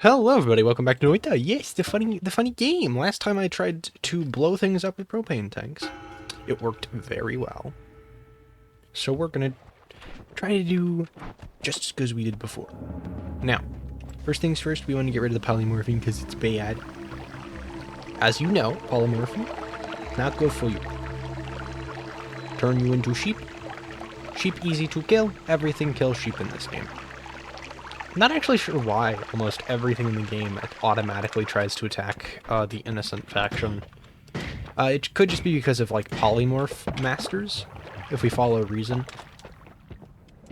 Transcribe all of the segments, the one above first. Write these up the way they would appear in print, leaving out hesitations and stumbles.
Hello everybody, welcome back to Noita. Yes, the funny game. Last time I tried to blow things up with propane tanks. It worked very well. So we're gonna try to do just as good as we did before. Now, first things first, we want to get rid of the polymorphing because it's bad. As you know, polymorphing, not good for you. Turn you into sheep. Sheep easy to kill. Everything kills sheep in this game. I'm not actually sure why almost everything in the game automatically tries to attack the innocent faction. It could just be because of, like, polymorph masters, if we follow reason.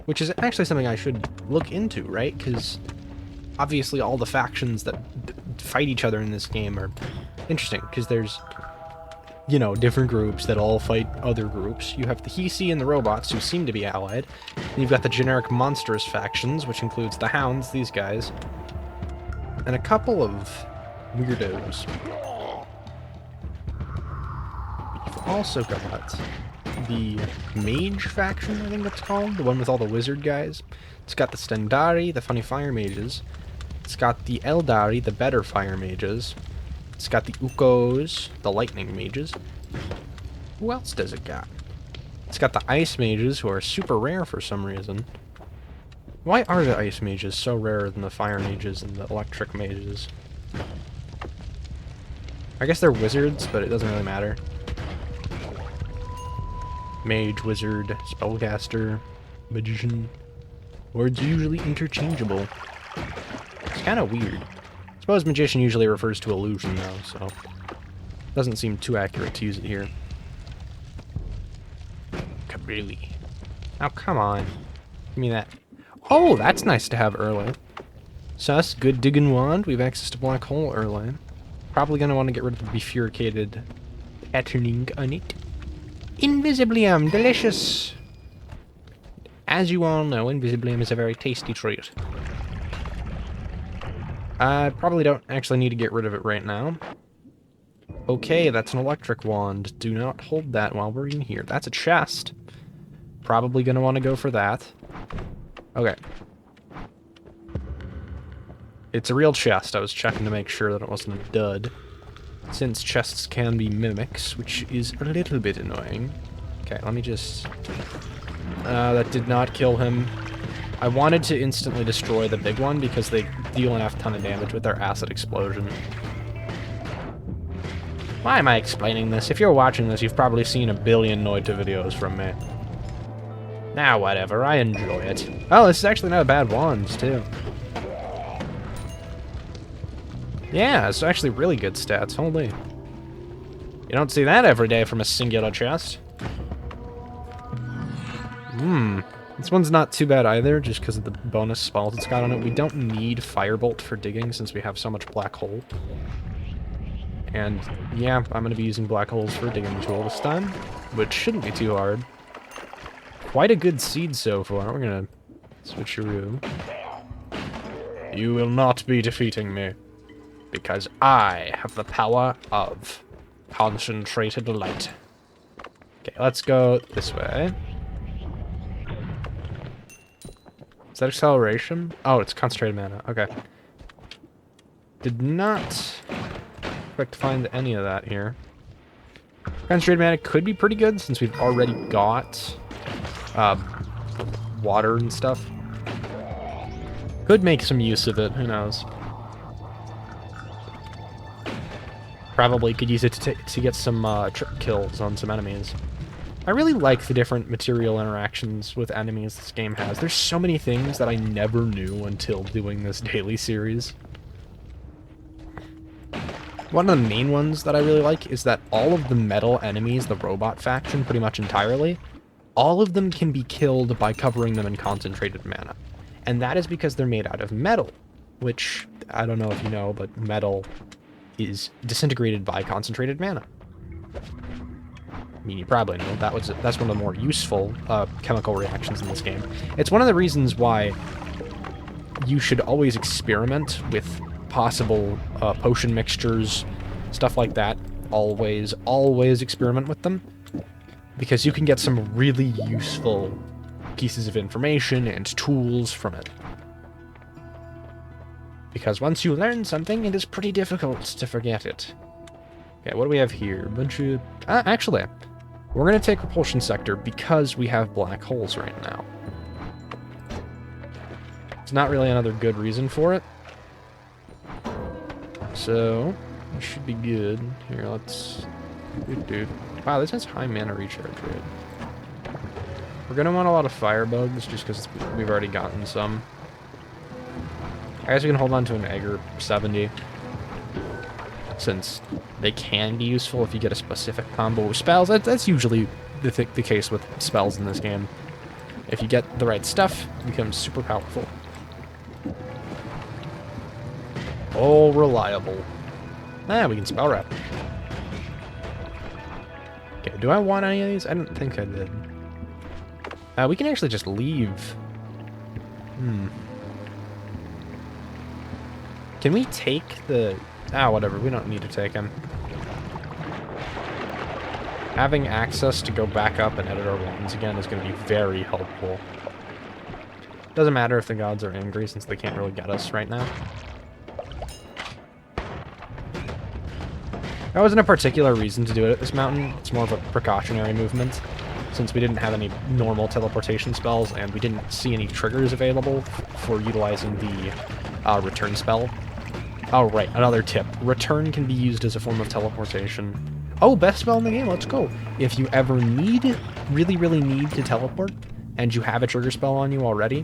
Which is actually something I should look into, right? Because obviously all the factions that fight each other in this game are interesting, because there's, you know, different groups that all fight other groups. You have the Hisi and the robots, who seem to be allied. And you've got the generic monstrous factions, which includes the Hounds, these guys, and a couple of weirdos. You've also got the Mage faction, I think that's called, the one with all the wizard guys. It's got the Stendari, the funny fire mages. It's got the Eldari, the better fire mages. It's got the Ukos, the lightning mages. Who else does it got? It's got the ice mages, who are super rare for some reason. Why are the ice mages so rare than the fire mages and the electric mages? I guess they're wizards, but it doesn't really matter. Mage, wizard, spellcaster, magician. Words are usually interchangeable. It's kind of weird. I suppose magician usually refers to illusion, though, so it doesn't seem too accurate to use it here. Kerblooey. Oh, come on. Give me that. Oh, that's nice to have early. Sus, good digging wand. We have access to black hole early. Probably going to want to get rid of the bifurcated patterning on it. Invisiblium, delicious! As you all know, Invisiblium is a very tasty treat. I probably don't actually need to get rid of it right now. Okay, that's an electric wand. Do not hold that while we're in here. That's a chest. Probably gonna want to go for that. Okay. It's a real chest. I was checking to make sure that it wasn't a dud. Since chests can be mimics, which is a little bit annoying. Okay, let me just... that did not kill him. I wanted to instantly destroy the big one because they deal an F-ton of damage with their acid explosion. Why am I explaining this? If you're watching this, you've probably seen a billion Noita videos from me. Now, whatever, I enjoy it. Oh, this is actually not a bad wand, too. Yeah, it's actually really good stats, holy. You don't see that every day from a singular chest. This one's not too bad either, just because of the bonus spells it's got on it. We don't need Firebolt for digging since we have so much Black Hole. And yeah, I'm going to be using Black Holes for a digging tool this time, which shouldn't be too hard. Quite a good seed so far. We're going to switcheroo. You will not be defeating me, because I have the power of concentrated light. Okay, let's go this way. Is that acceleration? Oh, it's concentrated mana. Okay. Did not expect to find any of that here. Concentrated mana could be pretty good since we've already got water and stuff. Could make some use of it, who knows. Probably could use it to get some trick kills on some enemies. I really like the different material interactions with enemies this game has. There's so many things that I never knew until doing this daily series. One of the main ones that I really like is that all of the metal enemies, the robot faction pretty much entirely, all of them can be killed by covering them in concentrated mana. And that is because they're made out of metal, which, I don't know if you know, but metal is disintegrated by concentrated mana. I mean, you probably know that's one of the more useful chemical reactions in this game. It's one of the reasons why you should always experiment with possible potion mixtures, stuff like that. Always experiment with them, because you can get some really useful pieces of information and tools from it. Because once you learn something, it is pretty difficult to forget it. Okay, what do we have here? A bunch of... actually, we're going to take Repulsion Sector because we have black holes right now. It's not really another good reason for it. So, it should be good. Here, let's... Dude. Wow, this has high mana recharge rate. We're going to want a lot of firebugs just because we've already gotten some. I guess we can hold on to an Egger 70. Since they can be useful if you get a specific combo with spells. That's usually the case with spells in this game. If you get the right stuff, it becomes super powerful. Oh, reliable. We can spell wrap. Okay, do I want any of these? I don't think I did. We can actually just leave. Can we take the... whatever. We don't need to take him. Having access to go back up and edit our ones again is going to be very helpful. Doesn't matter if the gods are angry since they can't really get us right now. That wasn't a particular reason to do it at this mountain. It's more of a precautionary movement, since we didn't have any normal teleportation spells and we didn't see any triggers available for utilizing the return spell. Oh, right, another tip. Return can be used as a form of teleportation. Oh, best spell in the game, let's go. If you ever really need to teleport, and you have a trigger spell on you already,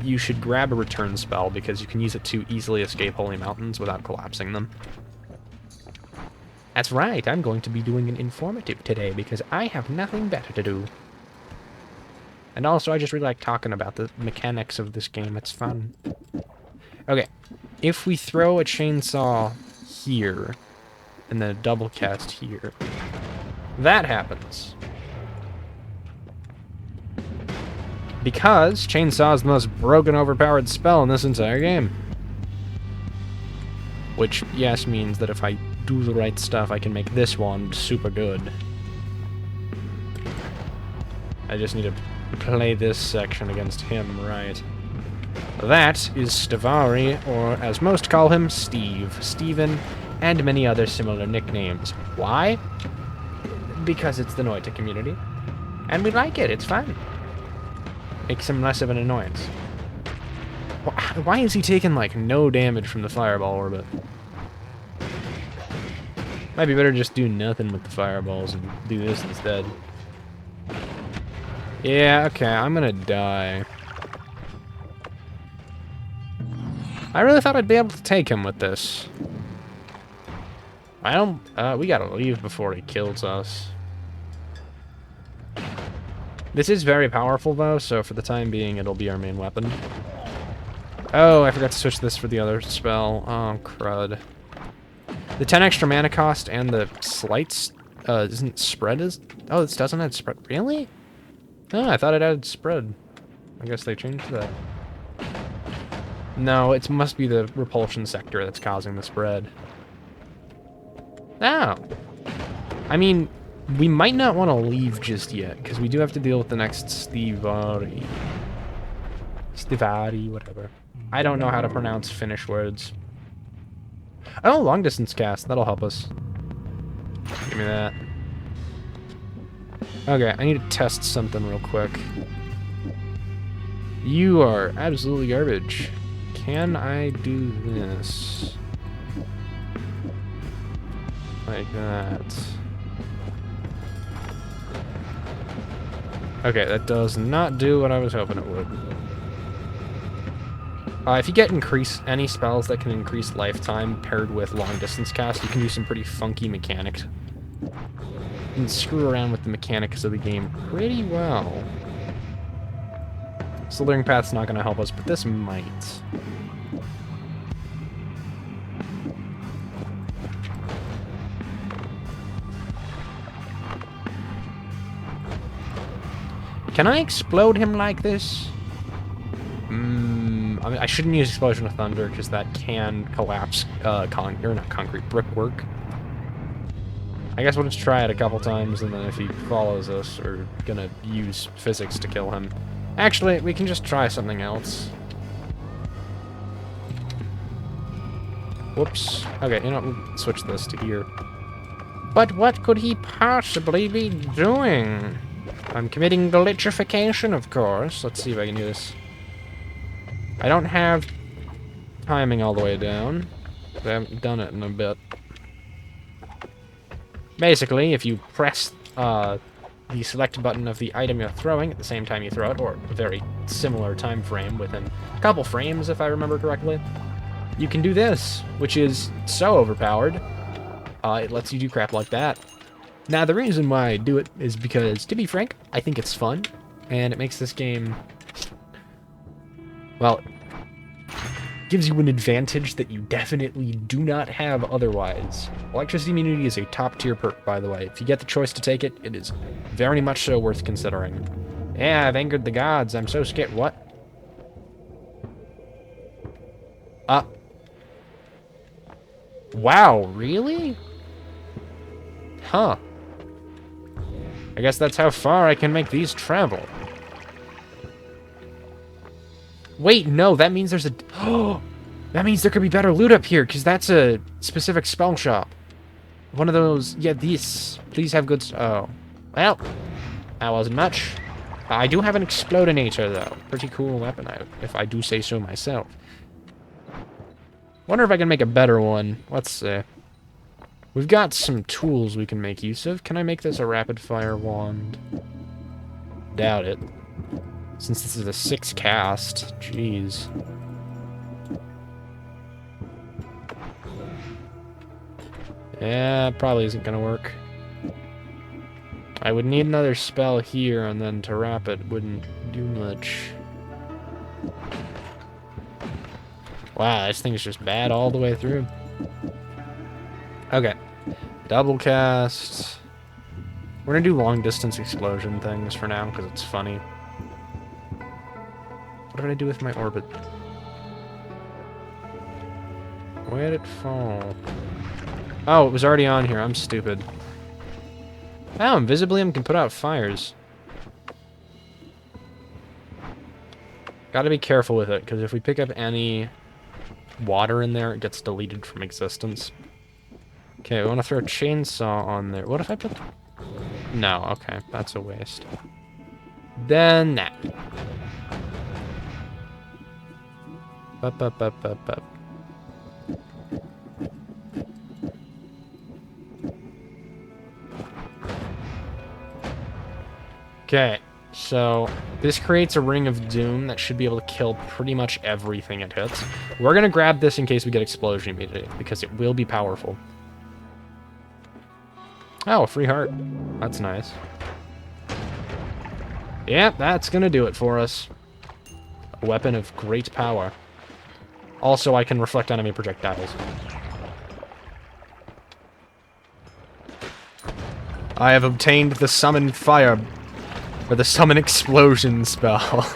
you should grab a return spell because you can use it to easily escape holy mountains without collapsing them. That's right, I'm going to be doing an informative today because I have nothing better to do. And also, I just really like talking about the mechanics of this game, it's fun. Okay, if we throw a chainsaw here, and then a double cast here, that happens. Because chainsaw is the most broken, overpowered spell in this entire game. Which, yes, means that if I do the right stuff, I can make this one super good. I just need to play this section against him right. That is Stavari, or as most call him, Steve, Steven, and many other similar nicknames. Why? Because it's the Noita community. And we like it, it's fun. Makes him less of an annoyance. Why is he taking, like, no damage from the fireball orbit? Might be better just do nothing with the fireballs and do this instead. Yeah, okay, I'm gonna die. I really thought I'd be able to take him with this. I don't... we gotta leave before he kills us. This is very powerful, though, so for the time being, it'll be our main weapon. Oh, I forgot to switch this for the other spell. Oh, crud. The 10 extra mana cost and the slights isn't spread as... Oh, this doesn't add spread. Really? Oh, I thought it added spread. I guess they changed that. No, it must be the repulsion sector that's causing the spread. Oh. I mean, we might not want to leave just yet, because we do have to deal with the next Stivari. Stivari, whatever. I don't know how to pronounce Finnish words. Oh, long distance cast. That'll help us. Give me that. Okay, I need to test something real quick. You are absolutely garbage. Can I do this? Like that. Okay, that does not do what I was hoping it would. If you get any spells that can increase lifetime paired with long distance cast, you can do some pretty funky mechanics. You can screw around with the mechanics of the game pretty well. Slithering Path's not going to help us, but this might. Can I explode him like this? I mean, I shouldn't use Explosion of Thunder, because that can collapse not concrete, brickwork. I guess we'll just try it a couple times, and then if he follows us, we're gonna use physics to kill him. Actually, we can just try something else. Whoops. Okay, you know, we'll switch this to here. But what could he possibly be doing? I'm committing glitchification, of course. Let's see if I can do this. I don't have timing all the way down. I haven't done it in a bit. Basically, if you press the select button of the item you're throwing at the same time you throw it, or a very similar time frame within a couple frames, if I remember correctly, you can do this, which is so overpowered. It lets you do crap like that. Now, the reason why I do it is because, to be frank, I think it's fun, and it makes this game, well, gives you an advantage that you definitely do not have otherwise. Electricity immunity is a top-tier perk, by the way. If you get the choice to take it, it is very much so worth considering. Yeah, I've angered the gods. I'm so scared. What? Wow, really? Huh. I guess that's how far I can make these travel. Wait, no, that means there's a... Oh, that means there could be better loot up here, because that's a specific spell shop. One of those... Yeah, these. Please have good... Oh. Well, that wasn't much. I do have an Explodinator, though. Pretty cool weapon, if I do say so myself. Wonder if I can make a better one. Let's see. We've got some tools we can make use of. Can I make this a rapid-fire wand? Doubt it. Since this is a 6 cast. Jeez. Yeah, probably isn't gonna work. I would need another spell here, and then to wrap it wouldn't do much. Wow, this thing's just bad all the way through. Okay. Double cast. We're gonna do long-distance explosion things for now, because it's funny. What did I do with my orbit? Where did it fall? Oh, it was already on here. I'm stupid. Oh, Invisibilium can put out fires. Gotta be careful with it, because if we pick up any water in there, it gets deleted from existence. Okay, we want to throw a chainsaw on there. What if I put... No, okay, that's a waste. Then that. Up. Okay, so this creates a ring of doom that should be able to kill pretty much everything it hits. We're gonna grab this in case we get explosion immediately, because it will be powerful. Oh, a free heart. That's nice. Yeah, that's gonna do it for us. A weapon of great power. Also, I can reflect enemy projectiles. I have obtained the summon fire, or the summon explosion spell.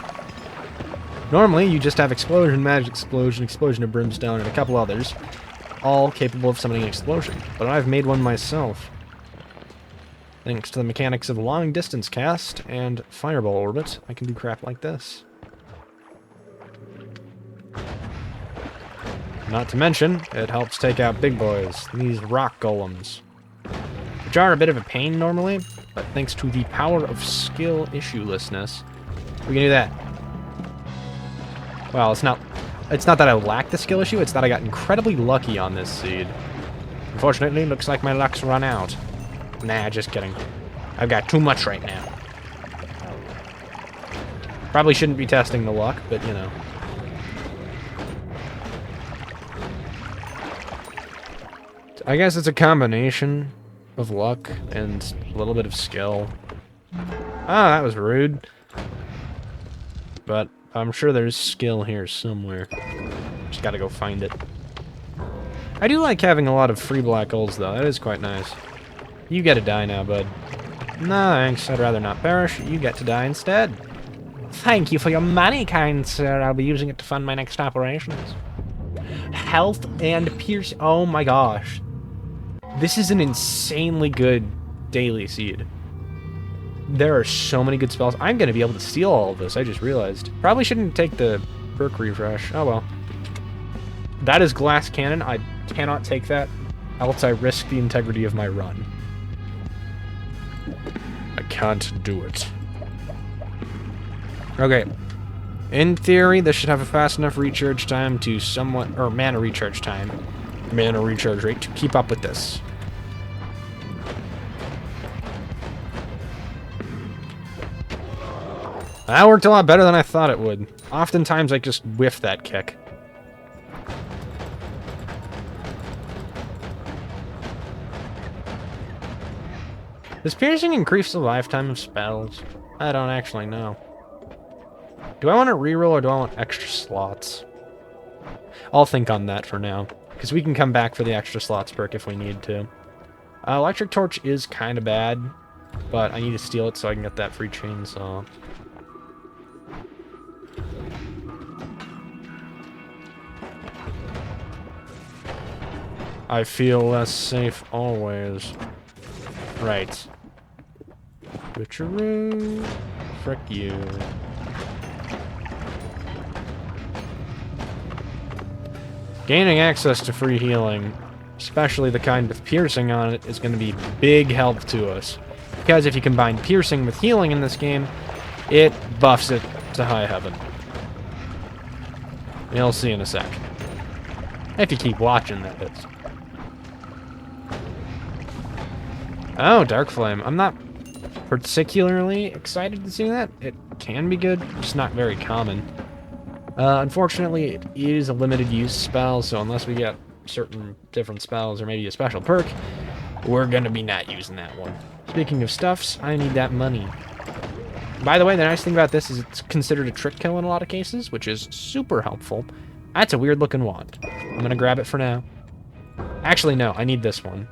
Normally, you just have explosion, magic explosion, explosion of brimstone, and a couple others, all capable of summoning an explosion. But I've made one myself. Thanks to the mechanics of long distance cast and fireball orbit, I can do crap like this. Not to mention, it helps take out big boys, these rock golems, which are a bit of a pain normally, but thanks to the power of skill issuelessness, we can do that. Well, it's not that I lack the skill issue, it's that I got incredibly lucky on this seed. Unfortunately, looks like my luck's run out. Nah, just kidding. I've got too much right now. Probably shouldn't be testing the luck, but you know. I guess it's a combination of luck and a little bit of skill. Ah, that was rude. But I'm sure there's skill here somewhere. Just gotta go find it. I do like having a lot of free black holes, though. That is quite nice. You get to die now, bud. No, thanks. I'd rather not perish. You get to die instead. Thank you for your money, kind sir. I'll be using it to fund my next operations. Health and pierce. Oh my gosh. This is an insanely good daily seed. There are so many good spells. I'm going to be able to steal all of this, I just realized. Probably shouldn't take the perk refresh. Oh well. That is glass cannon. I cannot take that, else I risk the integrity of my run. I can't do it. Okay. In theory, this should have a fast enough recharge time to somewhat... or mana recharge time. Mana recharge rate to keep up with this. That worked a lot better than I thought it would. Oftentimes, I just whiff that kick. Does piercing increase the lifetime of spells? I don't actually know. Do I want to reroll or do I want extra slots? I'll think on that for now, because we can come back for the extra slots perk if we need to. Electric Torch is kind of bad, but I need to steal it so I can get that free chainsaw. I feel less safe always. Right. Switcheroo. Frick you. Gaining access to free healing, especially the kind with piercing on it, is going to be big help to us. Because if you combine piercing with healing in this game, it buffs it to high heaven. You'll see in a sec. If you keep watching, that is. Oh, Dark Flame. I'm not particularly excited to see that. It can be good, just not very common. Unfortunately, it is a limited use spell, so unless we get certain different spells or maybe a special perk, we're gonna be not using that one. Speaking of stuffs, I need that money. By the way, the nice thing about this is it's considered a trick kill in a lot of cases, which is super helpful. That's a weird looking wand. I'm gonna grab it for now. Actually, no, I need this one.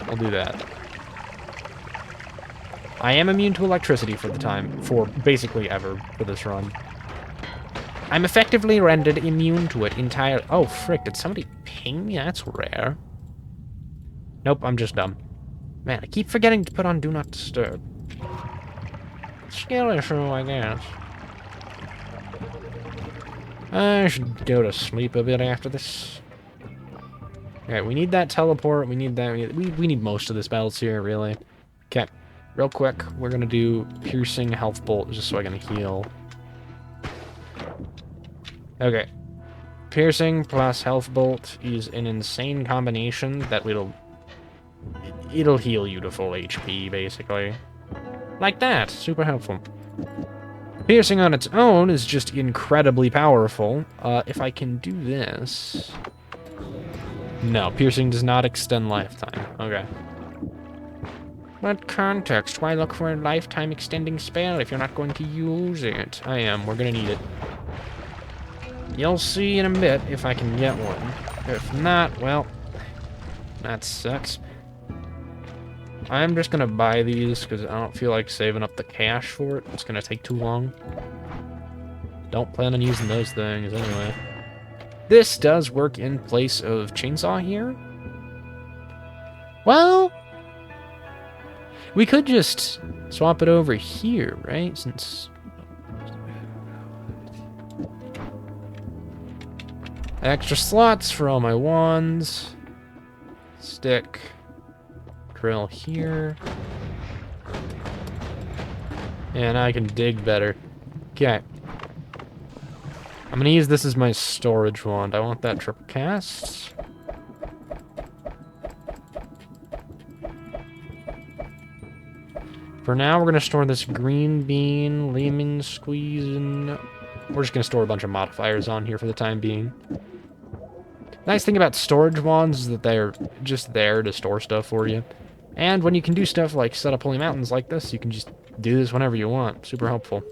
I'll do that. I am immune to electricity for the time, for basically ever for this run. I'm effectively rendered immune to it entirely. Oh, frick, did somebody ping me? That's rare. Nope, I'm just dumb. Man, I keep forgetting to put on Do Not Disturb. Skill issue, I guess. I should go to sleep a bit after this. Alright, we need that teleport, we need that, we need most of the spells here, really. Okay, real quick, we're gonna do Piercing Health Bolt, just so I can heal. Okay. Piercing plus Health Bolt is an insane combination that it'll heal you to full HP, basically. Like that. Super helpful. Piercing on its own is just incredibly powerful. If I can do this... No, piercing does not extend lifetime. Okay. What context? Why look for a lifetime extending spell if you're not going to use it? I am. We're gonna need it. You'll see in a bit if I can get one. If not, well, that sucks. I'm just gonna buy these because I don't feel like saving up the cash for it. It's gonna take too long. Don't plan on using those things anyway. This does work in place of chainsaw here. Well, we could just swap it over here, right? Since... extra slots for all my wands. Stick. Drill here. And I can dig better. Okay. I'm gonna use this as my storage wand. I want that triple cast. For now, we're gonna store this green bean, lemon squeeze, and we're just gonna store a bunch of modifiers on here for the time being. Nice thing about storage wands is that they're just there to store stuff for you. And when you can do stuff like set up holy mountains like this, you can just do this whenever you want. Super helpful.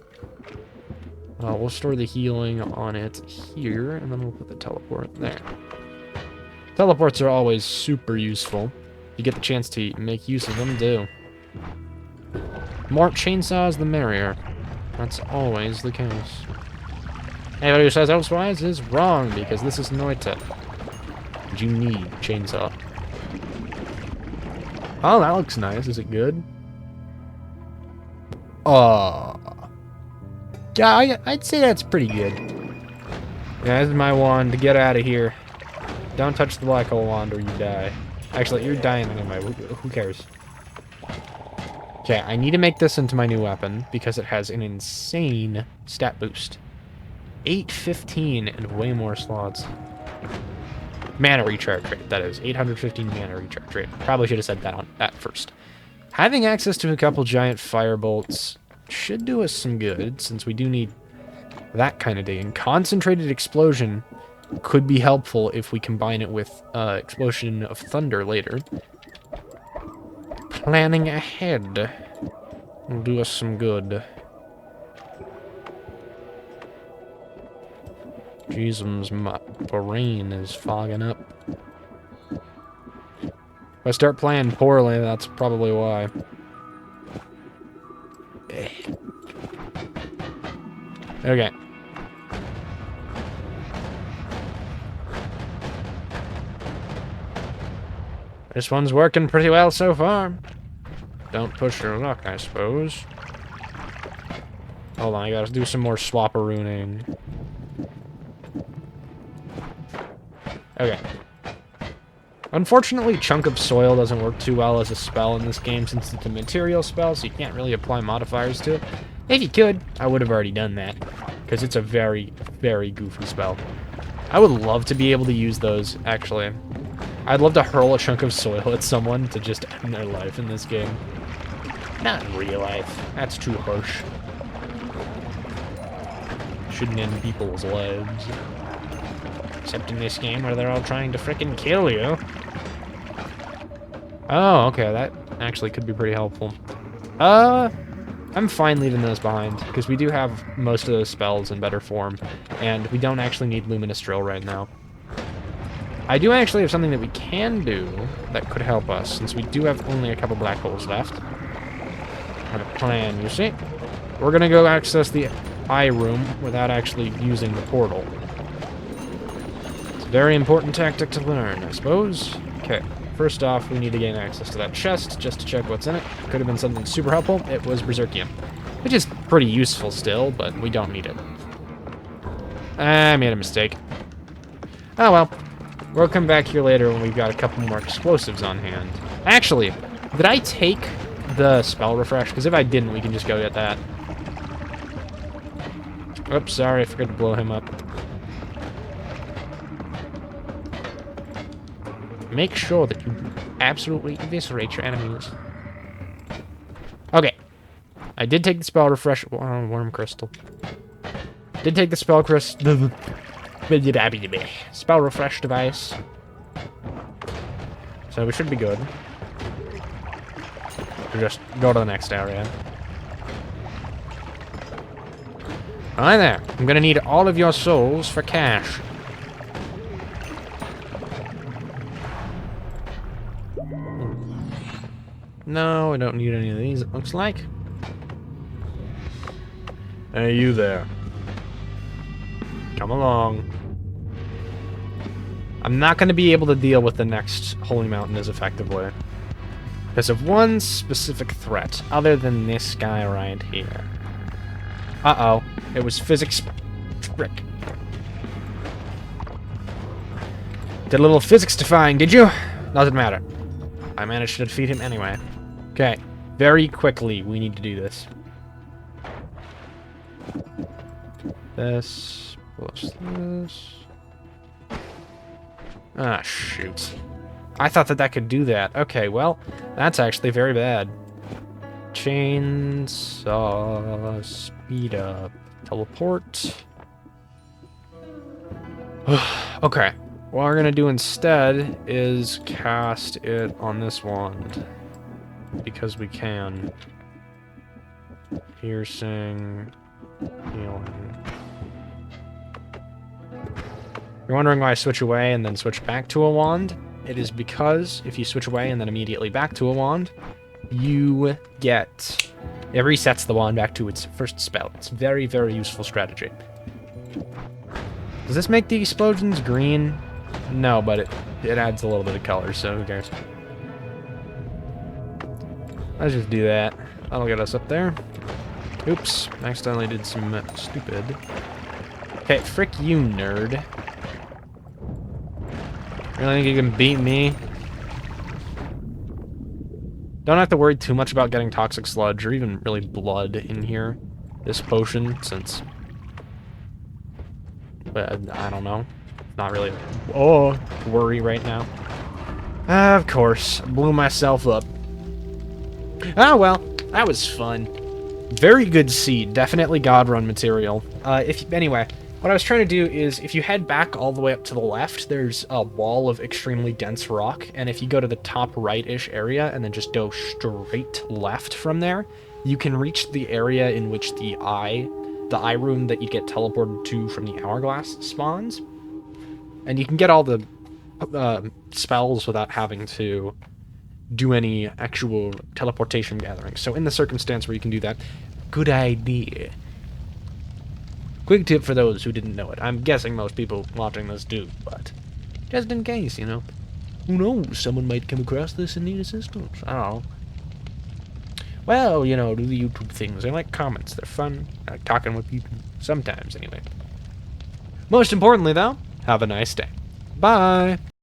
We'll store the healing on it here, and then we'll put the teleport there. Teleports are always super useful. You get the chance to make use of them, do. More chainsaws, the merrier. That's always the case. Anybody who says elsewise is wrong, because this is Noita. You need a chainsaw. Oh, that looks nice. Is it good? Yeah, I'd say that's pretty good. Yeah, this is my wand to get out of here. Don't touch the black hole wand or you die. Actually, you're dying anyway. Who cares? Okay, I need to make this into my new weapon because it has an insane stat boost. 815 and way more slots. Mana recharge rate, that is. 815 mana recharge rate. Probably should have said that at first. Having access to a couple giant firebolts should do us some good, since we do need that kind of digging. Concentrated explosion could be helpful if we combine it with explosion of thunder later. Planning ahead will do us some good. Jesus, my brain is fogging up. If I start playing poorly, that's probably why. Okay. This one's working pretty well so far. Don't push your luck, I suppose. Hold on, I gotta do some more swapperooning. Okay. Unfortunately, Chunk of Soil doesn't work too well as a spell in this game since it's a material spell, so you can't really apply modifiers to it. If you could, I would have already done that, because it's a very, very goofy spell. I would love to be able to use those, actually. I'd love to hurl a chunk of soil at someone to just end their life in this game. Not in real life. That's too harsh. Shouldn't end people's lives. Except in this game where they're all trying to frickin' kill you. Oh, okay, that actually could be pretty helpful. I'm fine leaving those behind, because we do have most of those spells in better form, and we don't actually need Luminous Drill right now. I do actually have something that we can do that could help us, since we do have only a couple black holes left. I have a plan, you see? We're gonna go access the eye room without actually using the portal. It's a very important tactic to learn, I suppose. Okay, first off, we need to gain access to that chest just to check what's in it. Could have been something super helpful. It was Berserkium, which is pretty useful still, but we don't need it. I made a mistake. Oh well. We'll come back here later when we've got a couple more explosives on hand. Actually, did I take the spell refresh? Because if I didn't, we can just go get that. Oops, sorry, I forgot to blow him up. Make sure that you absolutely eviscerate your enemies. Okay. I did take the spell refresh. Oh, worm crystal. Did take the spell crystal. Spell refresh device. So we should be good. We'll just go to the next area. Hi there. I'm gonna need all of your souls for cash. No, I don't need any of these, it looks like. Hey, you there. Come along. I'm not going to be able to deal with the next Holy Mountain as effectively because of one specific threat, other than this guy right here. Uh-oh. It was physics trick. Did a little physics defying, did you? Doesn't matter. I managed to defeat him anyway. Okay. Very quickly, we need to do this. This plus this. Ah, shoot. I thought that could do that. Okay, well, that's actually very bad. Chainsaw, speed up, teleport. Okay, what we're gonna do instead is cast it on this wand. Because we can. Piercing, healing. You're wondering why I switch away and then switch back to a wand? It is because if you switch away and then immediately back to a wand, you get... It resets the wand back to its first spell. It's a very, very useful strategy. Does this make the explosions green? No, but it adds a little bit of color, so who cares? Let's just do that. That'll get us up there. Oops, accidentally did some stupid. Okay, frick you, nerd. Really think you can beat me? Don't have to worry too much about getting toxic sludge or even really blood in here. This potion, since... I don't know. Not really... Oh, worry right now. Of course. Blew myself up. Oh, well. That was fun. Very good seed. Definitely God Run material. Anyway, what I was trying to do is, if you head back all the way up to the left, there's a wall of extremely dense rock, and if you go to the top right-ish area and then just go straight left from there, you can reach the area in which the eye room that you get teleported to from the hourglass spawns, and you can get all the spells without having to do any actual teleportation gathering. So in the circumstance where you can do that, good idea. Quick tip for those who didn't know it. I'm guessing most people watching this do, but just in case, you know. Who knows? Someone might come across this and need assistance. I don't know. Well, you know, do the YouTube things. I like comments. They're fun. I like talking with people. Sometimes, anyway. Most importantly, though, have a nice day. Bye!